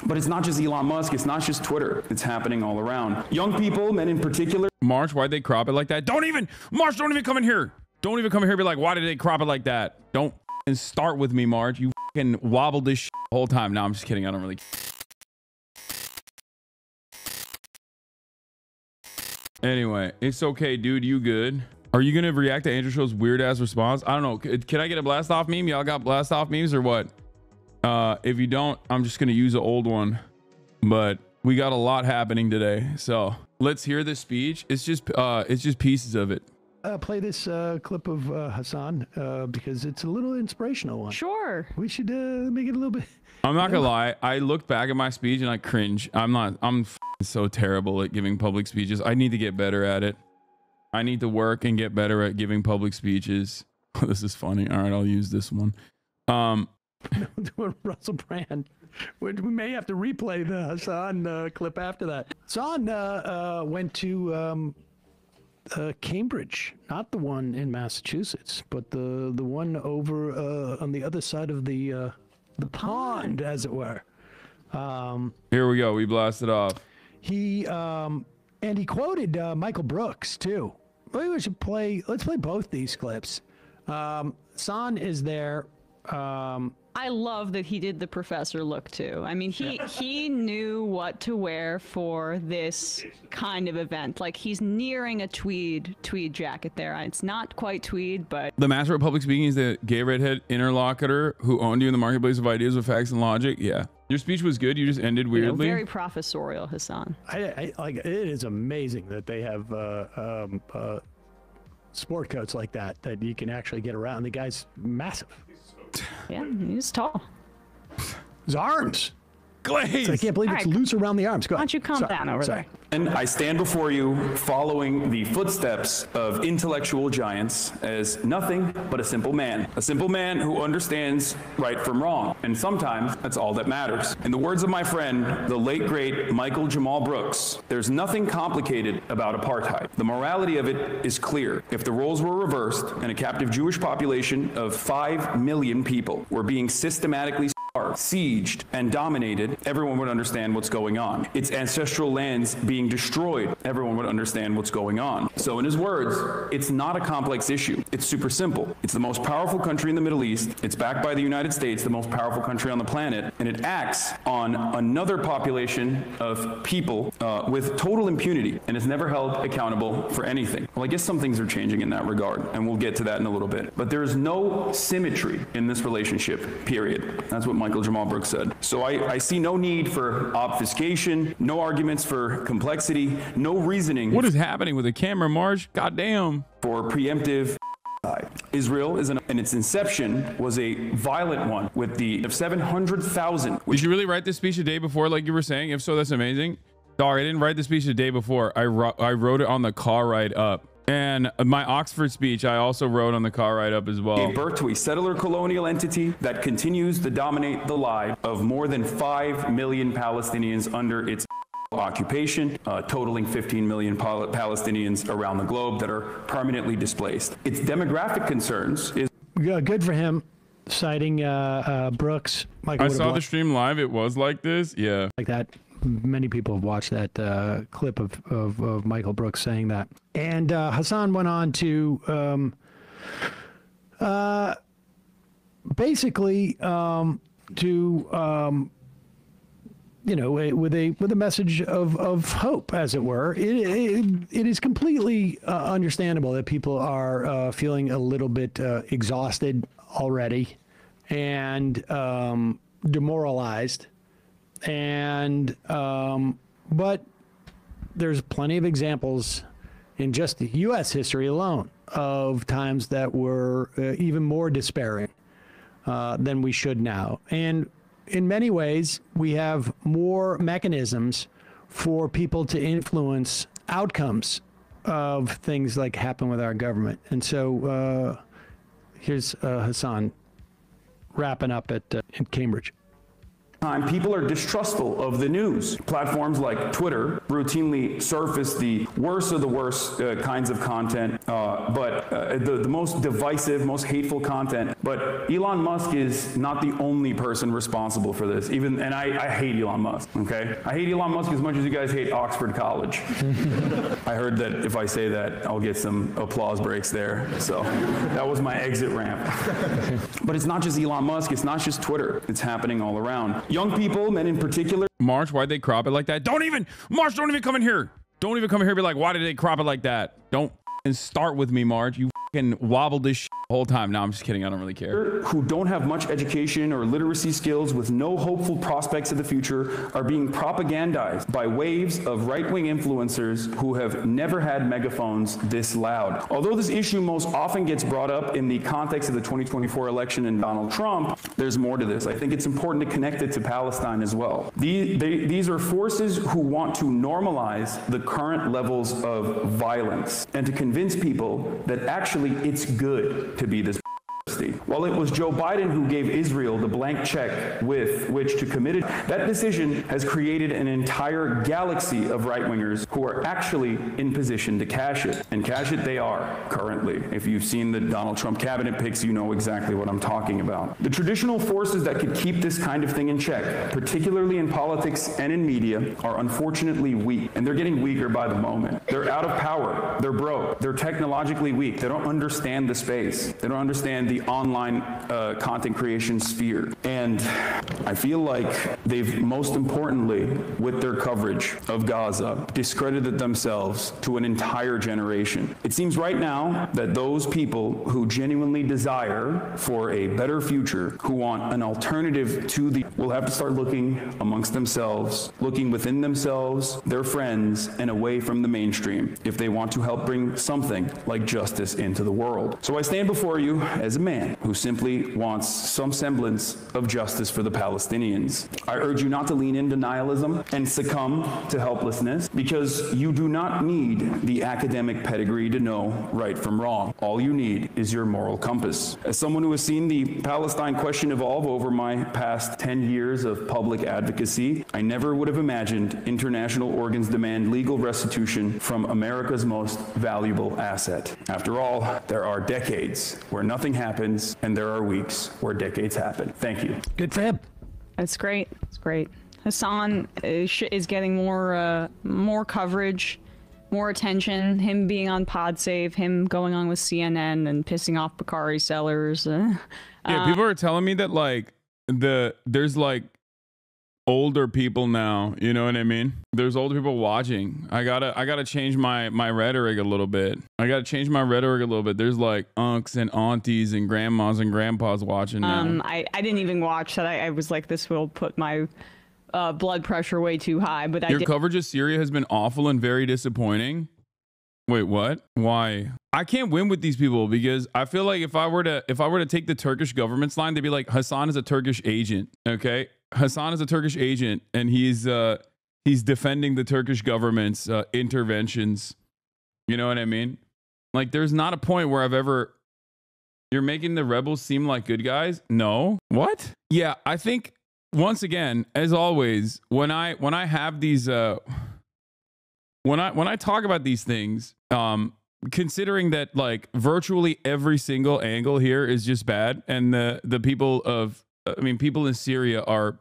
But it's not just Elon Musk. It's not just Twitter. It's happening all around. Young people, men in particular. March, why'd they crop it like that? March, don't even come in here. Don't even come in here and be like, why did they crop it like that? Don't start with me, March. You fucking wobbled this shit the whole time. No, I'm just kidding. I don't really. Anyway, it's okay, dude. You good? Are you gonna react to Andrew Show's weird ass response? I don't know. Can I get a blast off meme? Y'all got blast off memes or what? If you don't, I'm just gonna use an old one. But we got a lot happening today, so let's hear this speech. It's just pieces of it. Play this clip of Hasan because it's a little inspirational one. Sure. We should make it a little bit. I'm not gonna lie. I looked back at my speech and I cringe. I'm so terrible at giving public speeches. I need to get better at it. I need to work and get better at giving public speeches. This is funny. All right, I'll use this one. Russell Brand. We may have to replay the Hasan clip after that. Hasan went to Cambridge, not the one in Massachusetts, but the one over on the other side of the pond, as it were. Here we go. We blasted off. He quoted Michael Brooks too. Maybe we should play. Let's play both these clips. Hasan is there. I love that he did the professor look too. I mean, he knew what to wear for this kind of event. Like, he's nearing a tweed jacket there. It's not quite tweed, but The master of public speaking is the gay redhead interlocutor who owned you in the marketplace of ideas with facts and logic. Yeah, your speech was good. You just ended weirdly. very professorial, Hasan. I like it. Is amazing that they have sport coats like that you can actually get around. The guy's massive. Yeah, he's tall. His arms. Glaze. I can't believe it's loose around the arms. Go Why ahead. don't you calm down over there? And I stand before you following the footsteps of intellectual giants as nothing but a simple man who understands right from wrong. And sometimes that's all that matters. In the words of my friend, the late great Michael Jamal Brooks, there's nothing complicated about apartheid. The morality of it is clear. If the roles were reversed and a captive Jewish population of 5 million people were being systematically sieged and dominated, everyone would understand what's going on. Its ancestral lands being destroyed, everyone would understand what's going on. So in his words, it's not a complex issue. It's super simple. It's the most powerful country in the Middle East. It's backed by the United States, the most powerful country on the planet, and it acts on another population of people with total impunity and is never held accountable for anything. Well, I guess some things are changing in that regard, and we'll get to that in a little bit. But there is no symmetry in this relationship, period. That's what Michael Jamal Brooks said. So I see no need for obfuscation, no arguments for complexity, no reasoning. What is happening with the camera, Marge? Goddamn. For preemptive. Israel is and its inception was a violent one with the 700,000. Did you really write this speech a day before, like you were saying? If so, that's amazing. Dog, I didn't write the speech the day before. I wrote it on the car ride up. And my Oxford speech, I also wrote on the car ride up as well. Gave birth to a settler colonial entity that continues to dominate the lives of more than 5 million Palestinians under its occupation, totaling 15 million Palestinians around the globe that are permanently displaced. Its demographic concerns is good for him, citing Brooks. I saw the stream live. It was like this. Yeah. Like that. Many people have watched that clip of Michael Brooks saying that. And Hasan went on to basically you know, with a message of hope, as it were. It is completely understandable that people are feeling a little bit exhausted already and demoralized. And but there's plenty of examples in just the U.S. history alone of times that were even more despairing than we should now. And in many ways, we have more mechanisms for people to influence outcomes of things like happen with our government. And so here's Hasan wrapping up at Cambridge. time, people are distrustful of the news. Platforms like Twitter routinely surface the worst of the worst kinds of content, the most divisive, most hateful content. But Elon Musk is not the only person responsible for this. And I hate Elon Musk, okay? I hate Elon Musk as much as you guys hate Oxford College. I heard that if I say that, I'll get some applause breaks there. So that was my exit ramp. But it's not just Elon Musk, it's not just Twitter. It's happening all around. Young people, men in particular. March, why'd they crop it like that? Don't even come in here. Don't even come in here and be like, why did they crop it like that? Don't start with me, March. You wobbled this the whole time. No, I'm just kidding. I don't really care. Who don't have much education or literacy skills with no hopeful prospects of the future are being propagandized by waves of right-wing influencers who have never had megaphones this loud. Although this issue most often gets brought up in the context of the 2024 election and Donald Trump, there's more to this. I think it's important to connect it to Palestine as well. These are forces who want to normalize the current levels of violence and to convince people that actually it's good to be this. While it was Joe Biden who gave Israel the blank check with which to commit it, that decision has created an entire galaxy of right-wingers who are actually in position to cash it. And cash it they are currently. If you've seen the Donald Trump cabinet picks, you know exactly what I'm talking about. The traditional forces that could keep this kind of thing in check, particularly in politics and in media, are unfortunately weak. And they're getting weaker by the moment. They're out of power. They're broke. They're technologically weak. They don't understand the space. They don't understand the online content creation sphere. And I feel like they've, most importantly, with their coverage of Gaza, discredited themselves to an entire generation. It seems right now that those people who genuinely desire for a better future, who want an alternative to the, will have to start looking amongst themselves, looking within themselves, their friends, and away from the mainstream if they want to help bring something like justice into the world. So I stand before you as a man who simply wants some semblance of justice for the Palestinians. I urge you not to lean into nihilism and succumb to helplessness, because you do not need the academic pedigree to know right from wrong. All you need is your moral compass. As someone who has seen the Palestine question evolve over my past 10 years of public advocacy, I never would have imagined international organs demand legal restitution from America's most valuable asset. After all, there are decades where nothing happens, and there are weeks where decades happen. Thank you. Good for him. That's great. It's great. Hasan is getting more coverage, more attention. Him being on PodSave, him going on with CNN and pissing off Bakari sellers. Yeah, people are telling me that like there's like older people now, you know what I mean? There's older people watching. I gotta change my rhetoric a little bit. There's like unks and aunties and grandmas and grandpas watching now. I didn't even watch that. I was like, this will put my blood pressure way too high. But your coverage of Syria has been awful and very disappointing. Wait, what? Why? I can't win with these people, because I feel like if I were to take the Turkish government's line, they'd be like, Hasan is a Turkish agent. Okay, Hasan is a Turkish agent, and he's defending the Turkish government's interventions. You know what I mean? Like, there's not a point where you're making the rebels seem like good guys. No. What? Yeah, I think once again, as always, when I have these when I talk about these things, considering that like virtually every single angle here is just bad, and the people in Syria are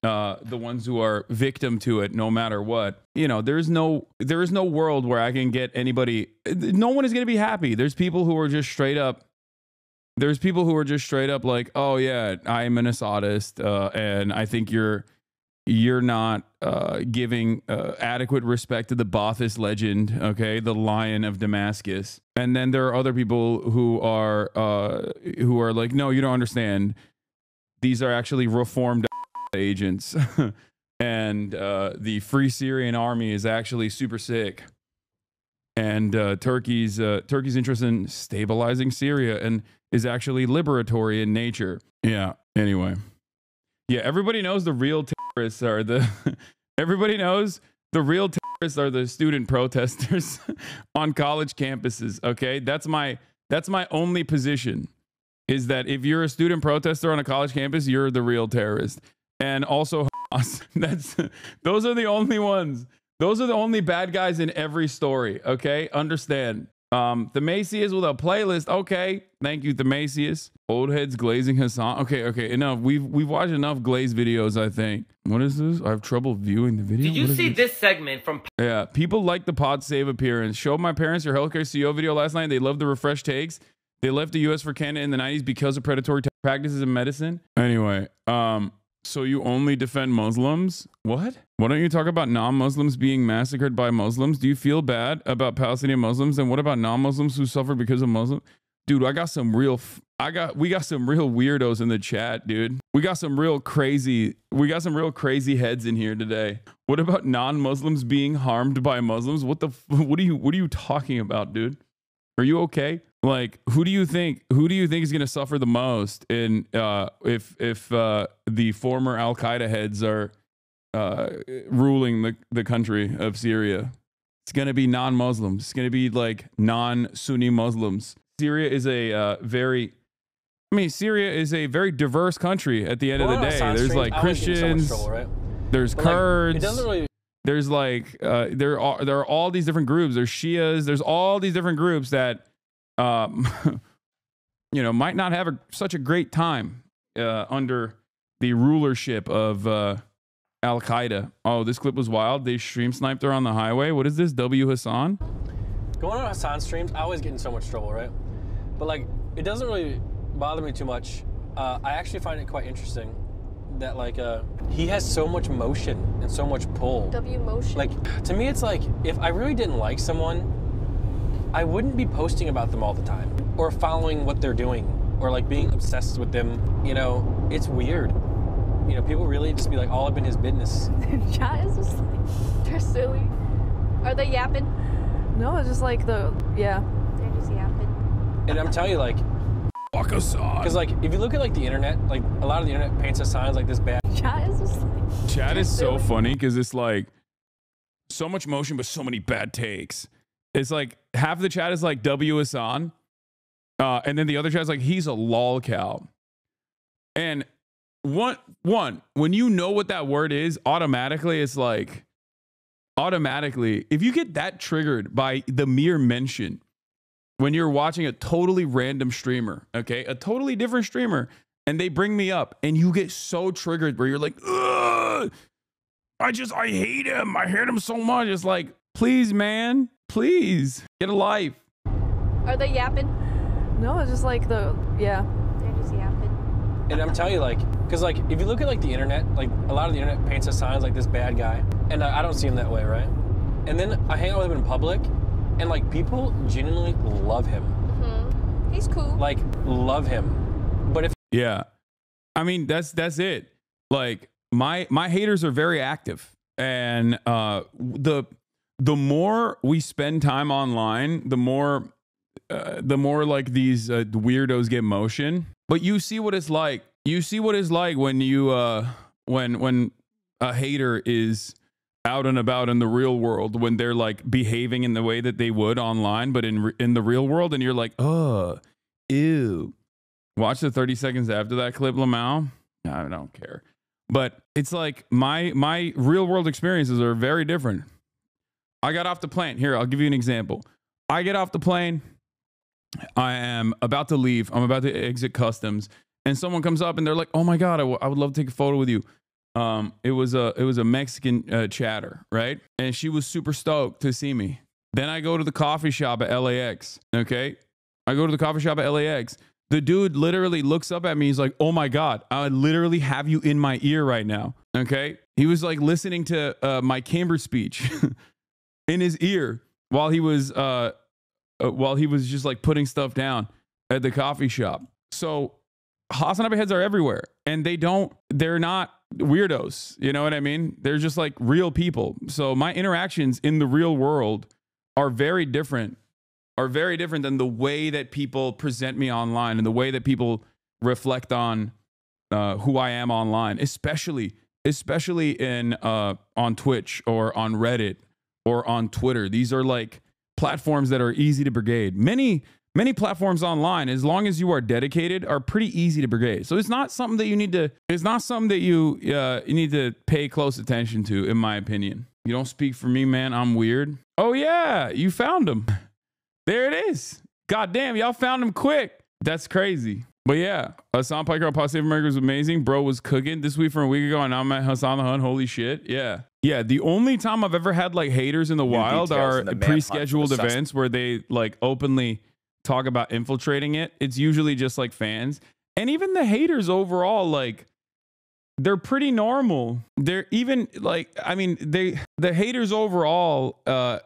the ones who are victim to it no matter what. You know, there is no world where I can get anybody. No one is going to be happy. There's people who are just straight up like, oh yeah, I'm an Assadist, and I think you're not giving adequate respect to the Ba'athist legend, okay, the Lion of Damascus. And then there are other people who are like, no, you don't understand. These are actually reformed agents, and the Free Syrian Army is actually super sick. And Turkey's interest in stabilizing Syria and is actually liberatory in nature. Yeah. Anyway. Yeah, everybody knows the real terrorists are the student protesters on college campuses, okay? That's my only position, is that if you're a student protester on a college campus, you're the real terrorist. and also Hamas. Those are the only ones. Those are the only bad guys in every story. Okay, understand. Themasius with a playlist. Okay, thank you, Themasius. Old heads glazing Hasan. Okay, enough. We've watched enough glaze videos, I think. What is this? I have trouble viewing the video. Did you see this segment from? Yeah, people like the pod save appearance. Showed my parents your healthcare CEO video last night. They love the refresh takes. They left the U.S. for Canada in the 90s because of predatory practices in medicine. Anyway, so you only defend Muslims? What? Why don't you talk about non-Muslims being massacred by Muslims? Do you feel bad about Palestinian Muslims? And what about non-Muslims who suffer because of Muslims? Dude, we got some real weirdos in the chat, dude. We got some real crazy heads in here today. What about non-Muslims being harmed by Muslims? What are you talking about, dude? Are you okay? Like, who do you think is going to suffer the most in if the former Al-Qaeda heads are ruling the country of Syria? It's going to be non-Muslims. It's going to be like non-Sunni Muslims. Syria is a very diverse country at the end of the day. There's like Christians, there's Kurds, there's like there are all these different groups. There's Shias, there's all these different groups that you know, might not have such a great time under the rulership of Al-Qaeda. Oh, this clip was wild. They stream sniped her on the highway. What is this? W Hasan? Going on Hasan streams, I always get in so much trouble, right? But like, it doesn't really bother me too much. I actually find it quite interesting that like he has so much motion and so much pull. W motion. Like, to me, it's like, if I really didn't like someone, I wouldn't be posting about them all the time or following what they're doing or like being obsessed with them. You know, it's weird. You know, people really just be like all up in his business. Chat is just like, they're silly. Are they yapping? No, it's just like they're just yapping. And I'm telling you, like, fuck Hasan. because like if you look at like the internet, like a lot of the internet paints Hasan as like this bad. Chat is just like, Chat is so silly. funny because it's like so much motion but so many bad takes. It's like half the chat is like W Hasan, and then the other chat is like he's a lol cow. And one when you know what that word is, automatically it's like if you get that triggered by the mere mention when you're watching a totally random streamer, okay, a totally different streamer, and they bring me up, and you get so triggered where you're like, ugh, I hate him. I hate him so much. It's like, please, man. Please get a life. Are they yapping? no, it's just like They're just yapping. And I'm telling you, like, because like if you look at like the internet, like a lot of the internet paints Hasan as like this bad guy, and I don't see him that way, right? And then I hang out with him in public, and like people genuinely love him. Mm-hmm. He's cool. Like, love him. But if Yeah, I mean that's it. Like my haters are very active, and the more we spend time online, the more like these weirdos get motion. But you see what it's like. You see what it's like when you when a hater is out and about in the real world, when they're like behaving in the way that they would online, but in the real world, and you're like, oh, ew. Watch the 30 seconds after that clip, Lamau. I don't care. But it's like my real world experiences are very different. I got off the plane. Here, I'll give you an example. I get off the plane. I am about to leave. I'm about to exit customs, and someone comes up and they're like, "Oh my God, I would love to take a photo with you." It was a Mexican chatter, right? And she was super stoked to see me. Then I go to the coffee shop at LAX. Okay, I go to the coffee shop at LAX. The dude literally looks up at me. He's like, "Oh my God, I literally have you in my ear right now." Okay, he was like listening to my Cambridge speech in his ear while he was just like putting stuff down at the coffee shop. So HasanAbi heads are everywhere, and they're not weirdos. You know what I mean? They're just like real people. So my interactions in the real world are very different than the way that people present me online and the way that people reflect on who I am online, especially in on Twitch or on Reddit or on Twitter. These are like platforms that are easy to brigade. Many many platforms online, as long as you are dedicated, are pretty easy to brigade. So it's not something that you need to, it's not something that you need to pay close attention to, in my opinion. You don't speak for me, man. I'm weird. Oh yeah, you found him. There it is. God damn, y'all found him quick. That's crazy. But yeah, Hasan Piker on Pod Save America was amazing. Bro was cooking this week from a week ago, and now I'm at Hasan the Hun. Holy shit. Yeah. Yeah, the only time I've ever had like haters in the wild are pre-scheduled events where they like openly talk about infiltrating it. It's usually just like fans. And even the haters overall, like, they're pretty normal. They're even like, I mean, the haters overall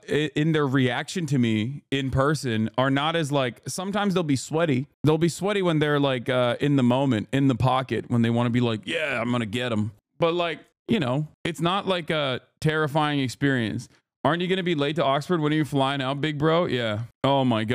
in their reaction to me in person are not as like, sometimes they'll be sweaty. They'll be sweaty when they're like in the moment, in the pocket, when they want to be like, yeah, I'm going to get them. But like, you know, it's not like a terrifying experience. Aren't you going to be late to Oxford? When are you flying out, big bro? Yeah. Oh my God.